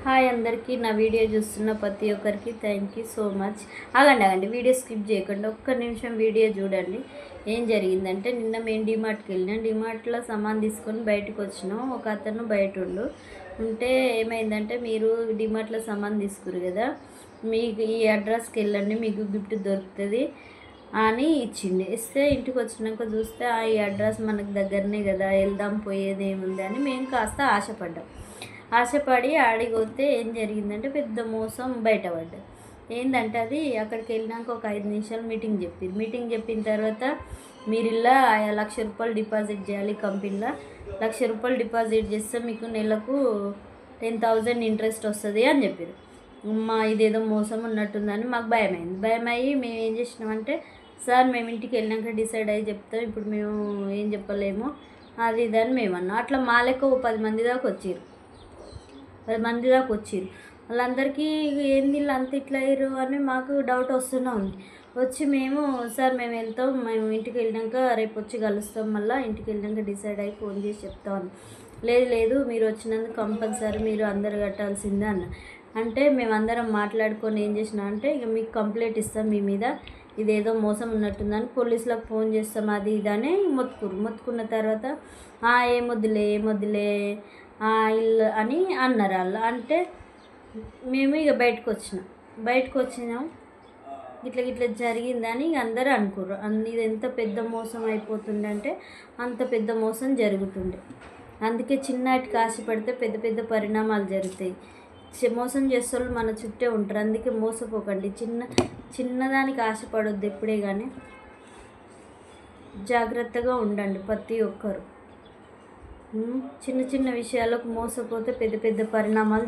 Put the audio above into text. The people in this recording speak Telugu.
హాయ్ అందరికీ నా వీడియో చూస్తున్న ప్రతి ఒక్కరికి థ్యాంక్ యూ సో మచ్. ఆగండి వీడియో స్కిప్ చేయకుండా ఒక్క నిమిషం వీడియో చూడండి. ఏం జరిగిందంటే నిన్న మేము డిమార్ట్కి వెళ్ళినాం. డిమార్ట్లో సామాన్ తీసుకొని బయటకు వచ్చినాం. ఒక అతను బయట ఉంటే ఏమైందంటే, మీరు డిమార్ట్లో సామాన్ తీసుకురు కదా, మీకు ఈ అడ్రస్కి వెళ్ళండి, మీకు గిఫ్ట్ దొరుకుతుంది అని ఇచ్చింది. ఇస్తే ఇంటికి వచ్చినాక చూస్తే ఈ అడ్రస్ మనకు దగ్గరనే కదా, వెళ్దాం పోయేది ఏముంది అని మేము కాస్త ఆశపడి ఆడిపోతే ఏం జరిగిందంటే పెద్ద మోసం బయటపడ్డది. ఏంటంటే అది అక్కడికి వెళ్ళినాక ఒక 5 నిమిషాలు మీటింగ్ చెప్పిన తర్వాత మీరు ఇలా ₹1,00,000 డిపాజిట్ చేయాలి కంపెనీలో. ₹1,00,000 డిపాజిట్ చేస్తే మీకు నెలకు 10,000 ఇంట్రెస్ట్ వస్తుంది అని చెప్పారు. ఇదేదో మోసం ఉన్నట్టుందని మాకు భయమయ్యి మేము ఏం చేసినామంటే, సార్ మేము ఇంటికి వెళ్ళినాక డిసైడ్ అయ్యి చెప్తాం, ఇప్పుడు మేము ఏం చెప్పలేము అది ఇదని మేము అన్నాం. అట్లా మా లెక్క 10 మంది దాకా వచ్చారు. వాళ్ళందరికీ ఏంది వీళ్ళు అంత ఇట్లా అయ్యారు అని మాకు డౌట్ వస్తూనే ఉంది. మేము సార్ మేము వెళ్తాం, మేము ఇంటికి వెళ్ళినాక రేపు వచ్చి కలుస్తాం, మళ్ళీ ఇంటికి వెళ్ళినాక డిసైడ్ అయ్యి ఫోన్ చేసి చెప్తామని. లేదు మీరు వచ్చినందుకు కంపల్సరీ మీరు అందరు కట్టాల్సిందే అంటే మేమందరం మాట్లాడుకొని ఏం చేసినాం అంటే, ఇక మీకు కంప్లైంట్ ఇస్తాం మీ మీద, ఇదేదో మోసం ఉన్నట్టుందని పోలీసులకు ఫోన్ చేస్తాం అది ఇదని మొత్తుకున్న తర్వాత ఏమొద్దులే ఇల్లు అని అన్నారు వాళ్ళు. అంటే మేము ఇక బయటకు వచ్చినాం ఇట్లా జరిగిందని అందరూ అనుకోరు. ఇది ఎంత పెద్ద మోసం అయిపోతుందంటే అంత పెద్ద మోసం జరుగుతుండే. అందుకే చిన్నటికి ఆశపడితే పెద్ద పరిణామాలు జరుగుతాయి. మోసం చేసేవాళ్ళు మన చుట్టే ఉంటారు. అందుకే మోసపోకండి. చిన్నదానికి ఆశపడొద్దు ఎప్పుడే కానీ. జాగ్రత్తగా ఉండండి ప్రతి ఒక్కరు. చిన్న విషయాలకు మోసపోతే పెద్ద పరిణామాలు